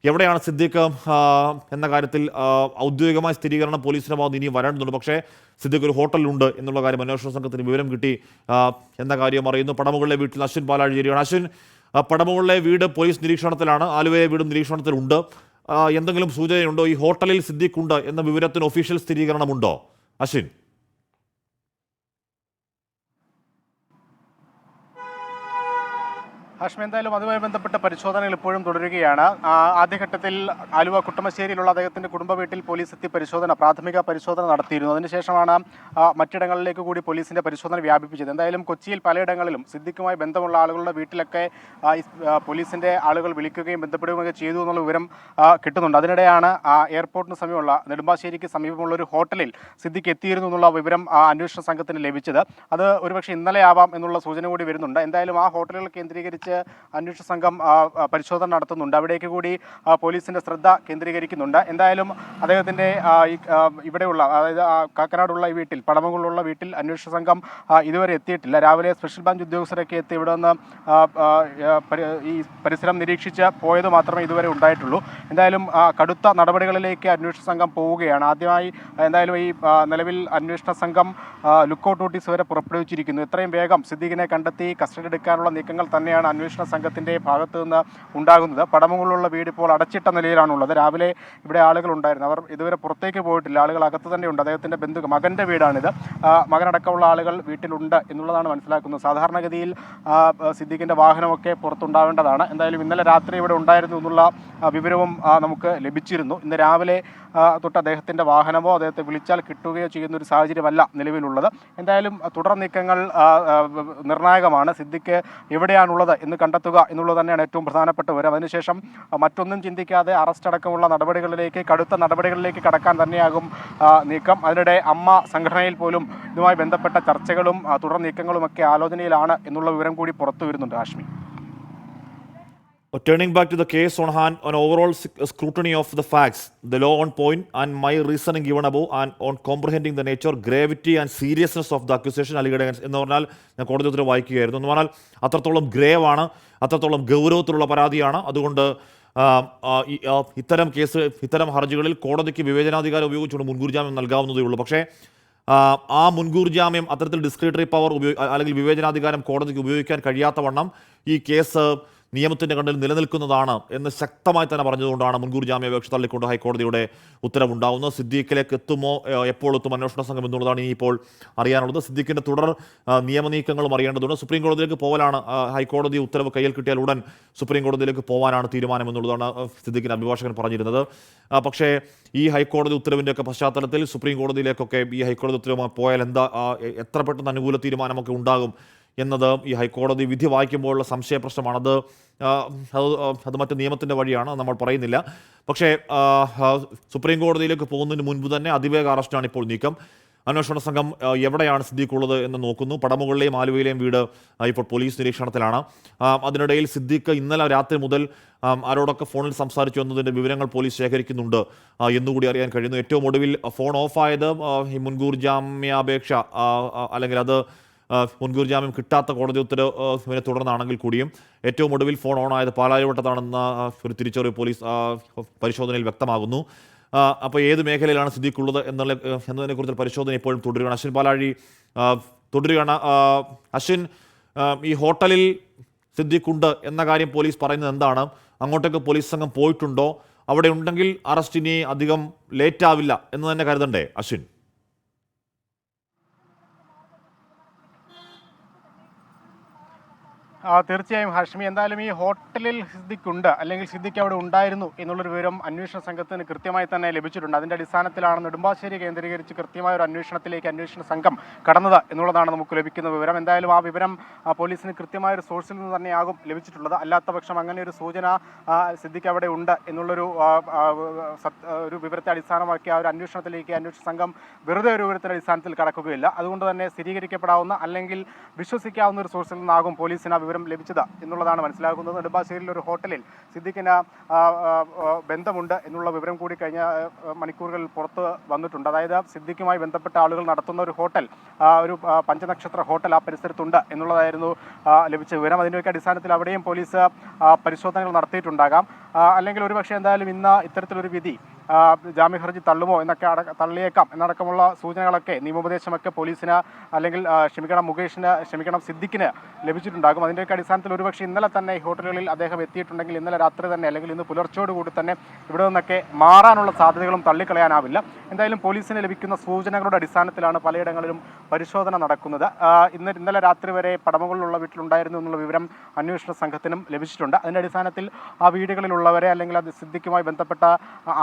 എവിടെയാണ് സിദ്ദീഖ് എന്ന കാര്യത്തിൽ ഔദ്യോഗികമായ സ്ഥിരീകരണം പോലീസിന്റെ ഭാഗത്ത് ഇനി വരേണ്ടതുണ്ട്. പക്ഷേ സിദ്ദീഖ് ഒരു ഹോട്ടലിലുണ്ട് എന്നുള്ള കാര്യം അന്വേഷണ സംഘത്തിന് വിവരം കിട്ടി എന്ന കാര്യം അറിയുന്നു. പടമുകളിലെ വീട്ടിൽ അശ്വിൻ പാലാഴിയേരിയാണ്. അശ്വിൻ, പടമുകളിലെ വീട് പോലീസ് നിരീക്ഷണത്തിലാണ്, ആലുവയിലെ വീടും നിരീക്ഷണത്തിലുണ്ട്. എന്തെങ്കിലും സൂചനയുണ്ടോ ഈ ഹോട്ടലിൽ സിദ്ദീഖ് ഉണ്ട് എന്ന വിവരത്തിന് ഒഫീഷ്യൽ സ്ഥിരീകരണമുണ്ടോ അശ്വിൻ? ഹാഷ്മി, എന്തായാലും അതുമായി ബന്ധപ്പെട്ട പരിശോധനകൾ ഇപ്പോഴും തുടരുകയാണ്. ആദ്യഘട്ടത്തിൽ ആലുവ കുട്ടമശ്ശേരിയിലുള്ള അദ്ദേഹത്തിൻ്റെ കുടുംബ വീട്ടിൽ പോലീസ് എത്തി പ്രാഥമിക പരിശോധന നടത്തിയിരുന്നു. അതിനുശേഷമാണ് മറ്റിടങ്ങളിലേക്ക് കൂടി പോലീസിൻ്റെ പരിശോധന വ്യാപിപ്പിച്ചത്. എന്തായാലും കൊച്ചിയിൽ പലയിടങ്ങളിലും സിദ്ദീഖുമായി ബന്ധമുള്ള ആളുകളുടെ വീട്ടിലൊക്കെ പോലീസിൻ്റെ ആളുകൾ വിളിക്കുകയും ബന്ധപ്പെടുകയും ചെയ്തു എന്നുള്ള വിവരം കിട്ടുന്നുണ്ട്. അതിനിടെയാണ് എയർപോർട്ടിന് സമീപമുള്ള നെടുമ്പാശ്ശേരിക്ക് സമീപമുള്ള ഒരു ഹോട്ടലിൽ സിദ്ദീഖ് എത്തിയിരുന്നു എന്നുള്ള വിവരം അന്വേഷണ സംഘത്തിന് ലഭിച്ചത്. അത് ഒരുപക്ഷെ ഇന്നലെ ആവാം എന്നുള്ള സൂചന കൂടി വരുന്നുണ്ട്. എന്തായാലും ആ ഹോട്ടലുകൾ കേന്ദ്രീകരിച്ച് അന്വേഷണ സംഘം പരിശോധന നടത്തുന്നുണ്ട്. അവിടേക്ക് കൂടി പോലീസിന്റെ ശ്രദ്ധ കേന്ദ്രീകരിക്കുന്നുണ്ട്. എന്തായാലും അദ്ദേഹത്തിന്റെ ഇവിടെയുള്ള, അതായത് കാക്കനാടുള്ള ഈ വീട്ടിൽ, പടമകളുള്ള വീട്ടിൽ അന്വേഷണ സംഘം ഇതുവരെ എത്തിയിട്ടില്ല. രാവിലെ സ്പെഷ്യൽ ബ്രാഞ്ച് ഉദ്യോഗസ്ഥരൊക്കെ എത്തി ഇവിടെ നിന്ന് ഈ പരിസരം നിരീക്ഷിച്ച് പോയത് മാത്രമേ ഇതുവരെ ഉണ്ടായിട്ടുള്ളൂ. എന്തായാലും കടുത്ത നടപടികളിലേക്ക് അന്വേഷണ സംഘം പോവുകയാണ്. ആദ്യമായി എന്തായാലും ഈ നിലവിൽ അന്വേഷണ സംഘം ലുക്കൌട്ട് നോട്ടീസ് വരെ പുറപ്പെടുവിച്ചിരിക്കുന്നു. എത്രയും വേഗം സിദ്ദീഖിനെ കണ്ടെത്തി കസ്റ്റഡി എടുക്കാനുള്ള നീക്കങ്ങൾ തന്നെയാണ് അന്വേഷണ സംഘത്തിൻ്റെ ഭാഗത്തു നിന്ന് ഉണ്ടാകുന്നത്. പടമുകളിലുള്ള വീട് ഇപ്പോൾ അടച്ചിട്ട നിലയിലാണുള്ളത്. രാവിലെ ഇവിടെ ആളുകൾ ഉണ്ടായിരുന്നു, അവർ ഇതുവരെ പുറത്തേക്ക് പോയിട്ടില്ല. ആളുകൾ അകത്ത് തന്നെയുണ്ട്. അദ്ദേഹത്തിൻ്റെ മകൻ്റെ വീടാണിത്. മകനടക്കമുള്ള ആളുകൾ വീട്ടിലുണ്ട് എന്നുള്ളതാണ് മനസ്സിലാക്കുന്നത്. സാധാരണഗതിയിൽ സിദ്ദീഖിൻ്റെ വാഹനമൊക്കെ പുറത്തുണ്ടാവേണ്ടതാണ്. എന്തായാലും ഇന്നലെ രാത്രി ഇവിടെ ഉണ്ടായിരുന്നു എന്നുള്ള വിവരവും നമുക്ക് ലഭിച്ചിരുന്നു. ഇന്ന് രാവിലെ തൊട്ട് അദ്ദേഹത്തിൻ്റെ വാഹനമോ അദ്ദേഹത്തെ വിളിച്ചാൽ കിട്ടുകയോ ചെയ്യുന്ന ഒരു സാഹചര്യമല്ല നിലവിലുള്ളത്. എന്തായാലും തുടർ നീക്കങ്ങൾ നിർണായകമാണ്. സിദ്ദീഖ് എവിടെയാണുള്ളത് എന്ന് കണ്ടെത്തുക എന്നുള്ളത് തന്നെയാണ് ഏറ്റവും പ്രധാനപ്പെട്ട വിവരം. അതിനുശേഷം മറ്റൊന്നും ചിന്തിക്കാതെ അറസ്റ്റ് അടക്കമുള്ള കടുത്ത നടപടികളിലേക്ക് കടക്കാൻ തന്നെയാകും നീക്കം. അതിനിടെ അമ്മ സംഘടനയിൽ പോലും ഇതുമായി ബന്ധപ്പെട്ട ചർച്ചകളും തുടർ നീക്കങ്ങളുമൊക്കെ ആലോചനയിലാണ് എന്നുള്ള വിവരം കൂടി പുറത്തു വരുന്നുണ്ട്. Hashmi, Turning back to the case on hand, on overall scrutiny of the facts, the law on point, and my reasoning given above, and on comprehending the nature, gravity and seriousness of the accusation alleged against എന്ന് പറഞ്ഞാൽ ഞാൻ കോടതി ഉത്തരവ് വായിക്കുകയായിരുന്നു. എന്ന് പറഞ്ഞാൽ അത്രത്തോളം grave ആണ്, അത്രത്തോളം ഗൗരവത്തിലുള്ള പരാതിയാണ്. അതുകൊണ്ട് ഇത്തരം ഹർജികളിൽ കോടതിക്ക് വിവേചനാധികാരം ഉപയോഗിച്ചുകൊണ്ട് മുൻകൂർ ജാമ്യം നൽകാവുന്നതേ ഉള്ളൂ. പക്ഷേ ആ മുൻകൂർ ജാമ്യം അത്തരത്തിൽ ഡിസ്ക്രിമിനേറ്ററി പവർ അല്ലെങ്കിൽ വിവേചനാധികാരം കോടതിക്ക് ഉപയോഗിക്കാൻ കഴിയാത്ത വണ്ണം ഈ കേസ് നിയമത്തിൻ്റെ കണ്ണിൽ നിലനിൽക്കുന്നതാണ് എന്ന് ശക്തമായി തന്നെ പറഞ്ഞതുകൊണ്ടാണ് മുൻകൂർ ജാമ്യാപേക്ഷ തള്ളിക്കൊണ്ട് ഹൈക്കോടതിയുടെ ഉത്തരവുണ്ടാകുന്നത്. സിദ്ദീഖിലേക്ക് എത്തുമോ, എപ്പോൾ എത്തും അന്വേഷണ സംഘം എന്നുള്ളതാണ് ഇനിയിപ്പോൾ അറിയാനുള്ളത്. സിദ്ദീഖിൻ്റെ തുടർ നിയമനീക്കങ്ങളും അറിയേണ്ടതുണ്ട്. സുപ്രീം കോടതിയിലേക്ക് പോകാനാണ്, ഹൈക്കോടതി ഉത്തരവ് കയ്യിൽ കിട്ടിയാൽ ഉടൻ സുപ്രീം കോടതിയിലേക്ക് പോകാനാണ് തീരുമാനം എന്നുള്ളതാണ് സിദ്ദീഖിൻ്റെ അഭിഭാഷകൻ പറഞ്ഞിരുന്നത്. പക്ഷേ ഈ ഹൈക്കോടതി ഉത്തരവിൻ്റെയൊക്കെ പശ്ചാത്തലത്തിൽ സുപ്രീം കോടതിയിലേക്കൊക്കെ ഈ ഹൈക്കോടതി ഉത്തരവുമായി പോയാൽ എത്ര പെട്ടെന്ന് അനുകൂല തീരുമാനമൊക്കെ ഉണ്ടാകും എന്നത് ഈ ഹൈക്കോടതി വിധി വായിക്കുമ്പോഴുള്ള സംശയ പ്രശ്നമാണ്. അത് മറ്റ് നിയമത്തിൻ്റെ വഴിയാണ്, നമ്മൾ പറയുന്നില്ല. പക്ഷേ സുപ്രീം കോടതിയിലേക്ക് പോകുന്നതിന് മുൻപ് തന്നെ അതിവേഗ അറസ്റ്റാണ് ഇപ്പോൾ നീക്കം. അന്വേഷണ സംഘം എവിടെയാണ് സിദ്ദീഖ് ഉള്ളത് എന്ന് നോക്കുന്നു. പടമുകളിലെയും ആലുവയിലെയും വീട് ഇപ്പോൾ പോലീസ് നിരീക്ഷണത്തിലാണ്. അതിനിടയിൽ സിദ്ദീഖ് ഇന്നലെ രാത്രി മുതൽ ആരോടൊക്കെ ഫോണിൽ സംസാരിച്ചു എന്നതിൻ്റെ വിവരങ്ങൾ പോലീസ് ശേഖരിക്കുന്നുണ്ട് എന്നുകൂടി അറിയാൻ കഴിയുന്നു. ഏറ്റവും ഒടുവിൽ ഫോൺ ഓഫായത് ഈ മുൻകൂർ ജാമ്യാപേക്ഷ അല്ലെങ്കിൽ അത് മുൻകൂർ ജാമ്യം കിട്ടാത്ത കോടതി ഉത്തരവിനെ തുടർന്നാണെങ്കിൽ കൂടിയും ഏറ്റവും ഒടുവിൽ ഫോൺ ഓണായത് പാലാരിവട്ടത്താണെന്ന ഒരു തിരിച്ചറിവ് പോലീസ് പരിശോധനയിൽ വ്യക്തമാകുന്നു. അപ്പോൾ ഏത് മേഖലയിലാണ് സിദ്ദീഖ് ഉള്ളത് എന്നതിനെക്കുറിച്ച് പരിശോധന ഇപ്പോഴും തുടരുകയാണ്. അശ്വിൻ പാലാഴി തുടരുകയാണ്. അശ്വിൻ, ഈ ഹോട്ടലിൽ സിദ്ദീഖ് ഉണ്ട് എന്ന കാര്യം പോലീസ് പറയുന്നത് എന്താണ്? അങ്ങോട്ടേക്ക് പോലീസ് സംഘം പോയിട്ടുണ്ടോ? അവിടെ ഉണ്ടെങ്കിൽ അറസ്റ്റ് ഇനി അധികം ലേറ്റ് ആവില്ല എന്ന് തന്നെ കരുതണ്ടേ അശ്വിൻ? തീർച്ചയായും ഹാഷ്മി, എന്തായാലും ഈ ഹോട്ടലിൽ സിദ്ദീഖ് ഉണ്ട്, അല്ലെങ്കിൽ സിദ്ദീഖ് അവിടെ ഉണ്ടായിരുന്നു എന്നുള്ളൊരു വിവരം അന്വേഷണ സംഘത്തിന് കൃത്യമായി തന്നെ ലഭിച്ചിട്ടുണ്ട്. അതിൻ്റെ അടിസ്ഥാനത്തിലാണ് നെടുമ്പാശ്ശേരി കേന്ദ്രീകരിച്ച് കൃത്യമായ ഒരു അന്വേഷണ സംഘം കടന്നത് എന്നുള്ളതാണ് നമുക്ക് ലഭിക്കുന്ന വിവരം. എന്തായാലും ആ വിവരം പോലീസിന് കൃത്യമായ ഒരു സോഴ്സിൽ നിന്ന് തന്നെയാകും ലഭിച്ചിട്ടുള്ളത്. അല്ലാത്ത പക്ഷം അങ്ങനെ ഒരു സൂചന സിദ്ദീഖ് അവിടെ ഉണ്ട് എന്നുള്ളൊരു ഒരു വിവരത്തെ അടിസ്ഥാനമാക്കി ആ ഒരു അന്വേഷണ സംഘം വെറുതെ ഒരു വിവരത്തിൻ്റെ അടിസ്ഥാനത്തിൽ കടക്കുകയില്ല. അതുകൊണ്ട് തന്നെ സ്ഥിരീകരിക്കപ്പെടാവുന്ന അല്ലെങ്കിൽ വിശ്വസിക്കാവുന്ന ഒരു സോഴ്സിൽ നിന്നാകും പോലീസിന് ആ വിവരം വിവരം ലഭിച്ചത് എന്നുള്ളതാണ് മനസ്സിലാക്കുന്നത്. നെടുമ്പാശ്ശേരിയിലെ ഒരു ഹോട്ടലിൽ സിദ്ദിഖിന് ബന്ധമുണ്ട് എന്നുള്ള വിവരം കൂടി കഴിഞ്ഞ മണിക്കൂറുകളിൽ പുറത്ത് വന്നിട്ടുണ്ട്. അതായത് സിദ്ദിഖുമായി ബന്ധപ്പെട്ട ആളുകൾ നടത്തുന്ന ഒരു ഹോട്ടൽ, ഒരു പഞ്ചനക്ഷത്ര ഹോട്ടൽ ആ പരിസരത്തുണ്ട് എന്നുള്ളതായിരുന്നു ലഭിച്ച വിവരം. അതിൻ്റെയൊക്കെ അടിസ്ഥാനത്തിൽ അവിടെയും പോലീസ് പരിശോധനകൾ നടത്തിയിട്ടുണ്ടാകാം. അല്ലെങ്കിൽ ഒരുപക്ഷെ എന്തായാലും ഇന്ന് ഇത്തരത്തിലൊരു വിധി ജാമ്യ ഹർജി തള്ളുമോ എന്നൊക്കെ തള്ളിയേക്കാം എന്നടക്കമുള്ള സൂചനകളൊക്കെ നിയമോപദേശമൊക്കെ പോലീസിന് അല്ലെങ്കിൽ സിദ്ദിഖിന് ലഭിച്ചിട്ടുണ്ടാകും. അതിൻ്റെയൊക്കെ അടിസ്ഥാനത്തിൽ ഒരുപക്ഷെ ഇന്നലെ തന്നെ ഈ ഹോട്ടലുകളിൽ അദ്ദേഹം എത്തിയിട്ടുണ്ടെങ്കിൽ ഇന്നലെ രാത്രി തന്നെ അല്ലെങ്കിൽ ഇന്ന് പുലർച്ചയോടുകൂടി തന്നെ ഇവിടെ നിന്നൊക്കെ മാറാനുള്ള സാധ്യതകളും തള്ളിക്കളയാനാവില്ല. എന്തായാലും പോലീസിന് ലഭിക്കുന്ന സൂചനകളുടെ അടിസ്ഥാനത്തിലാണ് പലയിടങ്ങളിലും പരിശോധന നടക്കുന്നത്. ഇന്നലെ രാത്രി വരെ പടമകളിലുള്ള വീട്ടിലുണ്ടായിരുന്നു എന്നുള്ള വിവരം അന്വേഷണ സംഘത്തിനും ലഭിച്ചിട്ടുണ്ട്. അതിൻ്റെ അടിസ്ഥാനത്തിൽ ആ വീടുകളിലുള്ളവരെ അല്ലെങ്കിൽ അത് സിദ്ദിഖുമായി ബന്ധപ്പെട്ട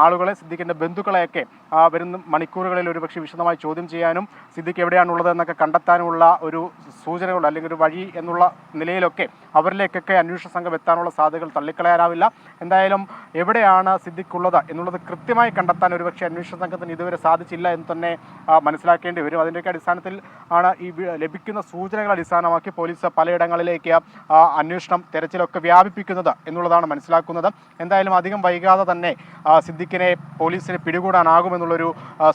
ആളുകളെ, സിദ്ദിഖിൻ്റെ ബന്ധുക്കളെയൊക്കെ വരുന്ന മണിക്കൂറുകളിൽ ഒരുപക്ഷെ വിശദമായി ചോദ്യം ചെയ്യാനും സിദ്ദിഖ് എവിടെയാണുള്ളത് എന്നൊക്കെ കണ്ടെത്താനുമുള്ള ഒരു സൂചനകൾ അല്ലെങ്കിൽ ഒരു വഴി എന്നുള്ള നിലയിലൊക്കെ അവരിലേക്കൊക്കെ അന്വേഷണ സംഘം എത്താനുള്ള സാധ്യതകൾ തള്ളിക്കളയാനാവില്ല. എന്തായാലും എവിടെയാണ് സിദ്ദിഖ് ഉള്ളത് എന്നുള്ളത് കൃത്യമായി കണ്ടെത്താൻ ഒരുപക്ഷെ അന്വേഷണ സംഘത്തിന് ഇതുവരെ സാധിച്ചില്ല എന്ന് തന്നെ മനസ്സിലാക്കേണ്ടി വരും. അതിൻ്റെയൊക്കെ അടിസ്ഥാനത്തിൽ ആണ് ഈ ലഭിക്കുന്ന സൂചനകൾ അടിസ്ഥാനമാക്കി പോലീസ് പലയിടങ്ങളിലേക്ക് അന്വേഷണം, തെരച്ചിലൊക്കെ വ്യാപിപ്പിക്കുന്നത് എന്നുള്ളതാണ് മനസ്സിലാക്കുന്നത്. എന്തായാലും അധികം വൈകാതെ തന്നെ സിദ്ദിഖിനെ പോലീസിന് പിടികൂടാനാകുമെന്നുള്ളൊരു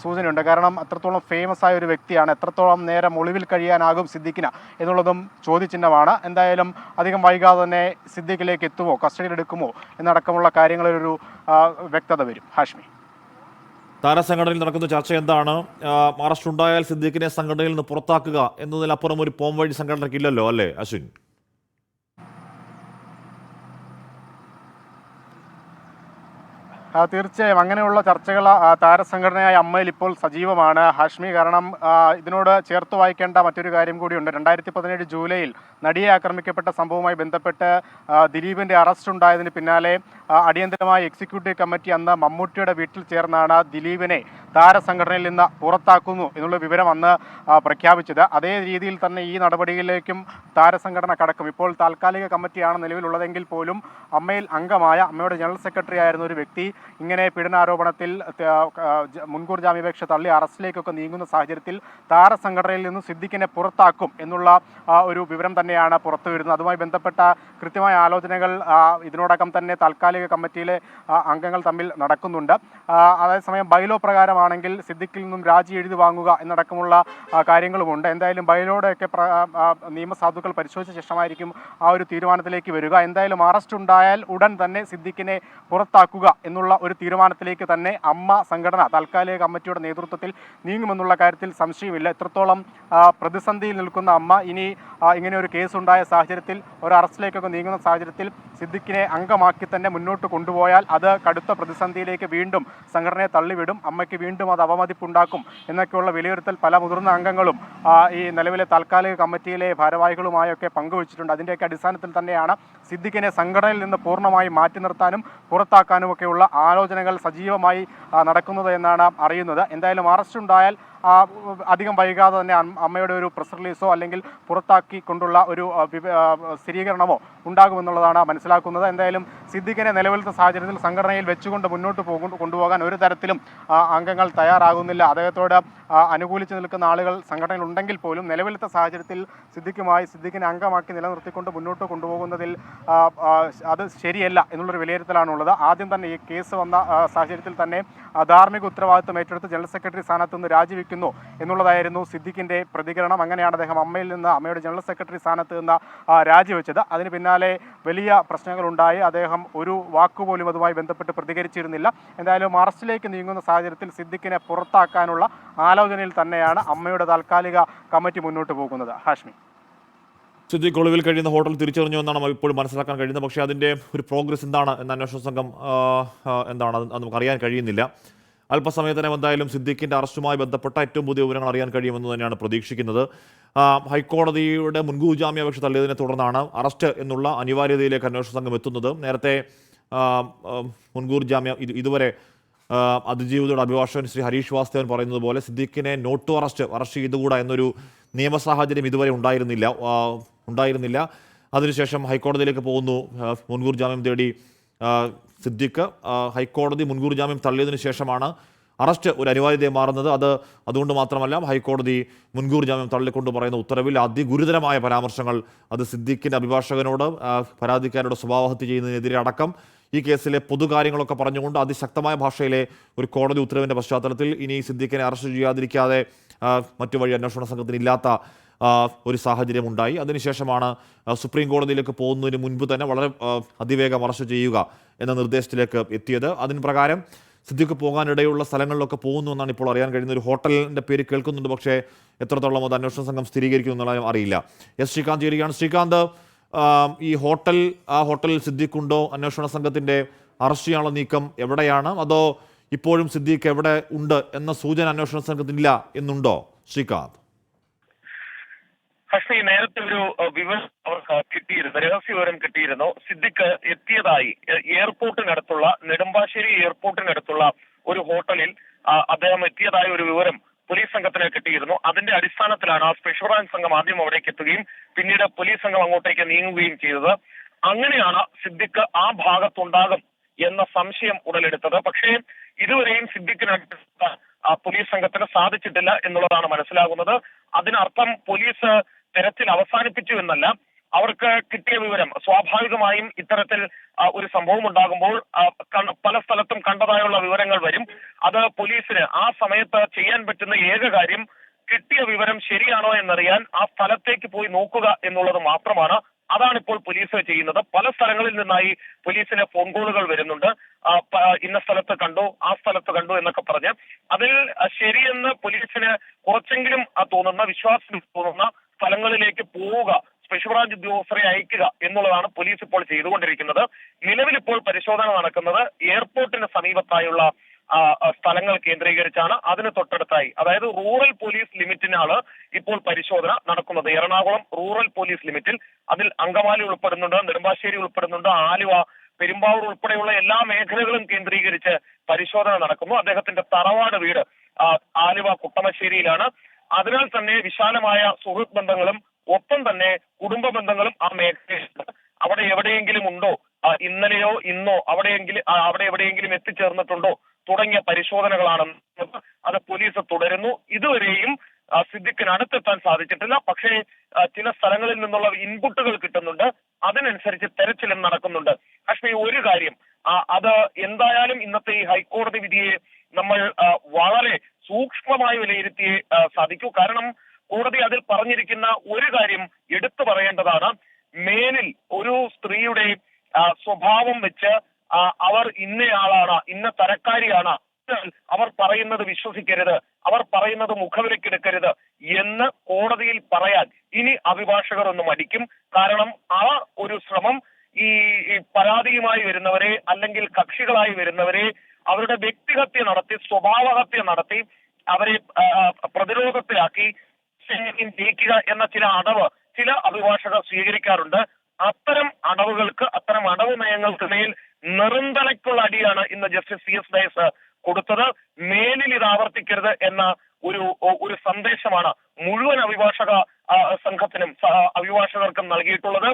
സൂചനയുണ്ട്. കാരണം അത്രത്തോളം ഫേമസ് ആയ ഒരു വ്യക്തിയാണ്. എത്രത്തോളം നേരം ഒളിവിൽ കഴിയാനാകും സിദ്ദിഖിന് എന്നുള്ളതും ചോദ്യചിഹ്നമാണ്. എന്തായാലും അധികം വൈകാതെ തന്നെ സിദ്ദിഖിലേക്ക് എത്തുമോ, കസ്റ്റഡിയിലെടുക്കുമോ എന്നടക്കമുള്ള കാര്യങ്ങളിലൊരു വ്യക്തത വരും. ഹാഷ്മി, താരസംഘടനയിൽ നടക്കുന്ന ചർച്ച എന്താണ്? അറസ്റ്റ് ഉണ്ടായാൽ സിദ്ദിഖിനെ സംഘടനയിൽ നിന്ന് പുറത്താക്കുക എന്നതിനപ്പുറം ഒരു പോംവഴി സംഘടനയ്ക്കില്ലല്ലോ, അല്ലേ അശ്വിൻ? തീർച്ചയായും അങ്ങനെയുള്ള ചർച്ചകൾ താരസംഘടനയായ അമ്മയിൽ ഇപ്പോൾ സജീവമാണ്, ഹാഷ്മി. കാരണം ഇതിനോട് ചേർത്ത് വായിക്കേണ്ട മറ്റൊരു കാര്യം കൂടിയുണ്ട്. 2017 ജൂലൈയിൽ നടിയെ ആക്രമിക്കപ്പെട്ട സംഭവവുമായി ബന്ധപ്പെട്ട് ദിലീപിൻ്റെ അറസ്റ്റ് ഉണ്ടായതിന് പിന്നാലെ അടിയന്തരമായ എക്സിക്യൂട്ടീവ് കമ്മിറ്റി അന്ന് മമ്മൂട്ടിയുടെ വീട്ടിൽ ചേർന്നാണ് ദിലീപിനെ താരസംഘടനയിൽ നിന്ന് പുറത്താക്കുന്നു എന്നുള്ള വിവരം അന്ന് പ്രഖ്യാപിച്ചത്. അതേ രീതിയിൽ തന്നെ ഈ നടപടിയിലേക്കും താരസംഘടന കടക്കും. ഇപ്പോൾ താൽക്കാലിക കമ്മിറ്റിയാണ് നിലവിലുള്ളതെങ്കിൽ പോലും അമ്മയിൽ അംഗമായ, അമ്മയുടെ ജനറൽ സെക്രട്ടറി ആയിരുന്ന ഒരു വ്യക്തി ഇങ്ങനെ പീഡനാരോപണത്തിൽ മുൻകൂർ ജാമ്യാപേക്ഷ തള്ളി അറസ്റ്റിലേക്കൊക്കെ നീങ്ങുന്ന സാഹചര്യത്തിൽ താരസംഘടനയിൽ നിന്നും സിദ്ദിഖിനെ പുറത്താക്കും എന്നുള്ള ഒരു വിവരം തന്നെയാണ് പുറത്തു വരുന്നത്. അതുമായി ബന്ധപ്പെട്ട കൃത്യമായ ആലോചനകൾ ഇതിനോടകം തന്നെ താൽക്കാലിക കമ്മിറ്റിയിലെ അംഗങ്ങൾ തമ്മിൽ നടക്കുന്നുണ്ട്. അതേസമയം ബൈലോ പ്രകാരമാണെങ്കിൽ സിദ്ദിഖിൽ നിന്നും രാജി എഴുതി വാങ്ങുക എന്നടക്കമുള്ള കാര്യങ്ങളുമുണ്ട്. എന്തായാലും ബൈലോയുടെയൊക്കെ നിയമസാധുക്കൾ പരിശോധിച്ച ശേഷമായിരിക്കും ആ ഒരു തീരുമാനത്തിലേക്ക് വരിക. എന്തായാലും അറസ്റ്റ് ഉണ്ടായാൽ ഉടൻ തന്നെ സിദ്ദിഖിനെ പുറത്താക്കുക എന്നുള്ള ഒരു തീരുമാനത്തിലേക്ക് തന്നെ അമ്മ സംഘടന താൽക്കാലിക കമ്മിറ്റിയുടെ നേതൃത്വത്തിൽ നീങ്ങുമെന്നുള്ള കാര്യത്തിൽ സംശയമില്ല. ഇത്രത്തോളം പ്രതിസന്ധിയിൽ നിൽക്കുന്ന അമ്മ ഇനി ഇങ്ങനെ ഒരു കേസ് ഉണ്ടായ സാഹചര്യത്തിൽ ഒരു അറസ്റ്റിലേക്കൊക്കെ നീങ്ങുന്ന സാഹചര്യത്തിൽ സിദ്ദിഖിനെ അംഗമാക്കി തന്നെ മുന്നോട്ട് കൊണ്ടുപോയാൽ അത് കടുത്ത പ്രതിസന്ധിയിലേക്ക് വീണ്ടും സംഘടനയെ തള്ളിവിടും, അമ്മയ്ക്ക് വീണ്ടും അത് അവമതിപ്പുണ്ടാക്കും എന്നൊക്കെയുള്ള വിലയിരുത്തൽ പല മുതിർന്ന അംഗങ്ങളും ഈ നിലവിലെ താൽക്കാലിക കമ്മിറ്റിയിലെ ഭാരവാഹികളുമായൊക്കെ പങ്കുവച്ചിട്ടുണ്ട്. അതിൻ്റെയൊക്കെ അടിസ്ഥാനത്തിൽ തന്നെയാണ് സിദ്ദിഖിനെ സംഘടനയിൽ നിന്ന് പൂർണ്ണമായി മാറ്റി നിർത്താനും പുറത്താക്കാനും ഒക്കെയുള്ള ആലോചനകൾ സജീവമായി നടക്കുന്നത് എന്നാണ് അറിയുന്നത്. എന്തായാലും അറസ്റ്റ് ഉണ്ടായാൽ അധികം വൈകാതെ തന്നെ അമ്മയുടെ ഒരു പ്രസ് റിലീസോ അല്ലെങ്കിൽ പുറത്താക്കിക്കൊണ്ടുള്ള ഒരു സ്ഥിരീകരണമോ ഉണ്ടാകുമെന്നുള്ളതാണ് മനസ്സിലാക്കുന്നത്. എന്തായാലും സിദ്ദിഖിനെ നിലവിലത്തെ സാഹചര്യത്തിൽ സംഘടനയിൽ വെച്ചുകൊണ്ട് മുന്നോട്ട് കൊണ്ടുപോകാൻ ഒരു തരത്തിലും അംഗങ്ങൾ തയ്യാറാകുന്നില്ല. അദ്ദേഹത്തോട് അനുകൂലിച്ച് നിൽക്കുന്ന ആളുകൾ സംഘടനയിൽ ഉണ്ടെങ്കിൽ പോലും നിലവിലത്തെ സാഹചര്യത്തിൽ സിദ്ദിഖിനെ അംഗമാക്കി നിലനിർത്തിക്കൊണ്ട് മുന്നോട്ട് കൊണ്ടുപോകുന്നതിൽ അത് ശരിയല്ല എന്നുള്ളൊരു വിലയിരുത്തലാണുള്ളത്. ആദ്യം തന്നെ ഈ കേസ് വന്ന സാഹചര്യത്തിൽ തന്നെ ധാർമ്മിക ഉത്തരവാദിത്വം ഏറ്റെടുത്ത് ജനറൽ സെക്രട്ടറി സ്ഥാനത്ത് നിന്ന് രാജിവെക്കുന്നു എന്നുള്ളതായിരുന്നു സിദ്ദിഖിൻ്റെ പ്രതികരണം. അങ്ങനെയാണ് അദ്ദേഹം അമ്മയുടെ ജനറൽ സെക്രട്ടറി സ്ഥാനത്ത് നിന്ന് രാജിവെച്ചത്. അതിന് പിന്നാലെ വലിയ പ്രശ്നങ്ങളുണ്ടായി. അദ്ദേഹം ഒരു വാക്കുപോലും അതുമായി ബന്ധപ്പെട്ട് പ്രതികരിച്ചിരുന്നില്ല. എന്തായാലും അറസ്റ്റിലേക്ക് നീങ്ങുന്ന സാഹചര്യത്തിൽ സിദ്ദിഖിനെ പുറത്താക്കാനുള്ള ആലോചനയിൽ തന്നെയാണ് അമ്മയുടെ താൽക്കാലിക കമ്മിറ്റി മുന്നോട്ട് പോകുന്നത്. ഹാഷ്മി, സിദ്ദിഖ് ഒളിവിൽ കഴിയുന്ന ഹോട്ടൽ തിരിച്ചറിഞ്ഞു എന്നാണ് ഇപ്പോഴും മനസ്സിലാക്കാൻ കഴിയുന്നത്. പക്ഷേ അതിൻ്റെ ഒരു പ്രോഗ്രസ് എന്താണ് എന്ന അന്വേഷണ സംഘം എന്താണ് അത് നമുക്ക് അറിയാൻ കഴിയുന്നില്ല. അല്പസമയത്തിനും എന്തായാലും സിദ്ദിഖിൻ്റെ അറസ്റ്റുമായി ബന്ധപ്പെട്ട ഏറ്റവും പുതിയ വിവരങ്ങൾ അറിയാൻ കഴിയുമെന്ന് തന്നെയാണ് പ്രതീക്ഷിക്കുന്നത്. ഹൈക്കോടതിയുടെ മുൻകൂർ ജാമ്യാപേക്ഷ തള്ളിയതിനെ തുടർന്നാണ് അറസ്റ്റ് എന്നുള്ള അനിവാര്യതയിലേക്ക് അന്വേഷണ സംഘം എത്തുന്നത്. നേരത്തെ മുൻകൂർ ജാമ്യം ഇതുവരെ അതിജീവിതയുടെ അഭിഭാഷകൻ ശ്രീ ഹരീഷ് വാസ്തവൻ പറയുന്നത് പോലെ സിദ്ദിഖിനെ നോട്ട് ടു അറസ്റ്റ് ചെയ്തുകൂടാ എന്നൊരു നിയമസാഹചര്യം ഇതുവരെ ഉണ്ടായിരുന്നില്ല. അതിനുശേഷം ഹൈക്കോടതിയിലേക്ക് പോകുന്നു. മുൻകൂർ ജാമ്യം തേടി സിദ്ദിഖ് ഹൈക്കോടതി മുൻകൂർ ജാമ്യം തള്ളിയതിനു ശേഷമാണ് അറസ്റ്റ് ഒരു അനിവാര്യതയെ മാറുന്നത്. അതുകൊണ്ട് മാത്രമല്ല, ഹൈക്കോടതി മുൻകൂർ ജാമ്യം തള്ളിക്കൊണ്ട് പറയുന്ന ഉത്തരവിൽ അതിഗുരുതരമായ പരാമർശങ്ങൾ അത് സിദ്ദീഖിൻ്റെ അഭിഭാഷകനോട് പരാതിക്കാരുടെ സ്വഭാവഹത്യ ചെയ്യുന്നതിനെതിരെ അടക്കം ഈ കേസിലെ പൊതുകാര്യങ്ങളൊക്കെ പറഞ്ഞുകൊണ്ട് അതിശക്തമായ ഭാഷയിലെ ഒരു കോടതി ഉത്തരവിൻ്റെ പശ്ചാത്തലത്തിൽ ഇനി സിദ്ദീഖിനെ അറസ്റ്റ് ചെയ്യാതിരിക്കാതെ മറ്റു വഴി അന്വേഷണ സംഘത്തിന് ഇല്ലാത്ത ഒരു സാഹചര്യമുണ്ടായി. അതിനുശേഷമാണ് സുപ്രീം കോടതിയിലേക്ക് പോകുന്നതിന് മുൻപ് തന്നെ വളരെ അതിവേഗം അറസ്റ്റ് ചെയ്യുക എന്ന നിർദ്ദേശത്തിലേക്ക് എത്തിയത്. അതിന് പ്രകാരം സിദ്ദീഖ് പോകാനിടയുള്ള സ്ഥലങ്ങളിലൊക്കെ പോകുന്നു എന്നാണ് ഇപ്പോൾ അറിയാൻ കഴിയുന്ന. ഒരു ഹോട്ടലിൻ്റെ പേര് കേൾക്കുന്നുണ്ട്, പക്ഷേ എത്രത്തോളം അത് അന്വേഷണ സംഘം സ്ഥിരീകരിക്കുന്നു എന്നുള്ള അറിയില്ല. എസ് ശ്രീകാന്ത് ചേരുകയാണ്. ശ്രീകാന്ത്, ഈ ഹോട്ടലിൽ സിദ്ദീഖ് ഉണ്ടോ? അന്വേഷണ സംഘത്തിൻ്റെ അറസ്റ്റ് ചെയ്യാനുള്ള നീക്കം എവിടെയാണ്? അതോ ഇപ്പോഴും സിദ്ദീഖ് എവിടെ ഉണ്ട് എന്ന സൂചന അന്വേഷണ സംഘത്തിനില്ല എന്നുണ്ടോ ശ്രീകാന്ത്? പക്ഷേ നേരത്തെ ഒരു വിവരം അവർക്ക് കിട്ടിയിരുന്നു, രഹസ്യ വിവരം കിട്ടിയിരുന്നു. സിദ്ദിഖ് എത്തിയതായി എയർപോർട്ടിനടുത്തുള്ള നെടുമ്പാശ്ശേരി എയർപോർട്ടിനടുത്തുള്ള ഒരു ഹോട്ടലിൽ അദ്ദേഹം എത്തിയതായ ഒരു വിവരം പോലീസ് സംഘത്തിന് കിട്ടിയിരുന്നു. അതിന്റെ അടിസ്ഥാനത്തിലാണ് സ്പെഷ്യൽ ബ്രാഞ്ച് സംഘം ആദ്യം അവിടേക്ക് എത്തുകയും പിന്നീട് പോലീസ് സംഘം അങ്ങോട്ടേക്ക് നീങ്ങുകയും ചെയ്തത്. അങ്ങനെയാണ് സിദ്ദിഖ് ആ ഭാഗത്തുണ്ടാകും എന്ന സംശയം ഉടലെടുത്തത്. പക്ഷേ ഇതുവരെയും സിദ്ദിഖിനടുത്ത് പോലീസ് സംഘത്തിന് സാധിച്ചിട്ടില്ല എന്നുള്ളതാണ് മനസ്സിലാകുന്നത്. അതിനർത്ഥം പോലീസ് തെരച്ചിൽ അവസാനിപ്പിച്ചു എന്നല്ല. അവർക്ക് കിട്ടിയ വിവരം, സ്വാഭാവികമായും ഇത്തരത്തിൽ ഒരു സംഭവം ഉണ്ടാകുമ്പോൾ പല സ്ഥലത്തും കണ്ടതായുള്ള വിവരങ്ങൾ വരും. അത് പോലീസിന് ആ സമയത്ത് ചെയ്യാൻ പറ്റുന്ന ഏക കാര്യം കിട്ടിയ വിവരം ശരിയാണോ എന്നറിയാൻ ആ സ്ഥലത്തേക്ക് പോയി നോക്കുക എന്നുള്ളത് മാത്രമാണ്. അതാണിപ്പോൾ പോലീസ് ചെയ്യുന്നത്. പല സ്ഥലങ്ങളിൽ നിന്നായി പോലീസിന് ഫോൺ കോളുകൾ വരുന്നുണ്ട്. ഇന്ന സ്ഥലത്ത് കണ്ടു, ആ സ്ഥലത്ത് കണ്ടു എന്നൊക്കെ പറഞ്ഞ് അതിൽ ശരിയെന്ന് പോലീസിന് കുറച്ചെങ്കിലും തോന്നുന്ന, വിശ്വാസം തോന്നുന്ന സ്ഥലങ്ങളിലേക്ക് പോവുക, സ്പെഷ്യൽ ബ്രാഞ്ച് ഉദ്യോഗസ്ഥരെ അയക്കുക എന്നുള്ളതാണ് പോലീസ് ഇപ്പോൾ ചെയ്തുകൊണ്ടിരിക്കുന്നത്. നിലവിൽ ഇപ്പോൾ പരിശോധന നടക്കുന്നത് എയർപോർട്ടിന് സമീപത്തായുള്ള സ്ഥലങ്ങൾ കേന്ദ്രീകരിച്ചാണ്. അതിന് തൊട്ടടുത്തായി, അതായത് റൂറൽ പോലീസ് ലിമിറ്റിനാണ് ഇപ്പോൾ പരിശോധന നടക്കുന്നത്. എറണാകുളം റൂറൽ പോലീസ് ലിമിറ്റിൽ, അതിൽ അങ്കമാലി ഉൾപ്പെടുന്നുണ്ട്, നെടുമ്പാശ്ശേരി ഉൾപ്പെടുന്നുണ്ട്, ആലുവ, പെരുമ്പാവൂർ ഉൾപ്പെടെയുള്ള എല്ലാ മേഖലകളും കേന്ദ്രീകരിച്ച് പരിശോധന നടക്കുന്നു. അദ്ദേഹത്തിന്റെ തറവാട് വീട് ആലുവ കുട്ടമശ്ശേരിയിലാണ്. അതിനാൽ തന്നെ വിശാലമായ സുഹൃത്ത് ബന്ധങ്ങളും ഒപ്പം തന്നെ കുടുംബ ബന്ധങ്ങളും ആ മേഖലയിലുണ്ട്. അവിടെ എവിടെയെങ്കിലും ഉണ്ടോ, ഇന്നലെയോ ഇന്നോ അവിടെ എവിടെയെങ്കിലും എത്തിച്ചേർന്നിട്ടുണ്ടോ തുടങ്ങിയ പരിശോധനകളാണ് അത് പോലീസ് തുടരുന്നു. ഇതുവരെയും സിദ്ദിഖിന് അടുത്തെത്താൻ സാധിച്ചിട്ടില്ല. പക്ഷേ ചില സ്ഥലങ്ങളിൽ നിന്നുള്ള ഇൻപുട്ടുകൾ കിട്ടുന്നുണ്ട്. അതിനനുസരിച്ച് തെരച്ചിലും നടക്കുന്നുണ്ട്. പക്ഷേ ഒരു കാര്യം, അത് എന്തായാലും ഇന്നത്തെ ഈ ഹൈക്കോടതി വിധിയെ നമ്മൾ വളരെ സൂക്ഷ്മമായി വിലയിരുത്തിയേ സാധിക്കൂ. കാരണം കോടതി അതിൽ പറഞ്ഞിരിക്കുന്ന ഒരു കാര്യം എടുത്തു പറയേണ്ടതാണ്. മേലിൽ ഒരു സ്ത്രീയുടെ സ്വഭാവം വെച്ച് അവർ ഇന്നയാളാണ്, ഇന്ന തരക്കാരിയാണ്, അവർ പറയുന്നത് വിശ്വസിക്കരുത്, അവർ പറയുന്നത് മുഖവിലക്കെടുക്കരുത് എന്ന് കോടതിയിൽ പറയാൻ ഇനി അഭിഭാഷകർ ഒന്ന് മടിക്കും. കാരണം ആ ഒരു ശ്രമം ഈ പരാതിയുമായി വരുന്നവരെ അല്ലെങ്കിൽ കക്ഷികളായി വരുന്നവരെ അവരുടെ വ്യക്തിഹത്യ നടത്തി, സ്വഭാവഹത്യ നടത്തി, അവരെ പ്രതിരോധത്തിലാക്കി ജയിക്കുക എന്ന ചില അടവ് ചില അഭിഭാഷകർ സ്വീകരിക്കാറുണ്ട്. അത്തരം അടവുകൾക്ക്, അത്തരം അടവ് നയങ്ങൾക്ക് മേൽ നിറന്തലയ്ക്കുള്ള അടിയാണ് ഇന്ന് ജസ്റ്റിസ് CS ഡയസ് കൊടുത്തത്. മേലിൽ ഇത് ആവർത്തിക്കരുത് എന്ന ഒരു സന്ദേശമാണ് മുഴുവൻ അഭിഭാഷക സംഘത്തിനും അഭിഭാഷകർക്കും നൽകിയിട്ടുള്ളത്.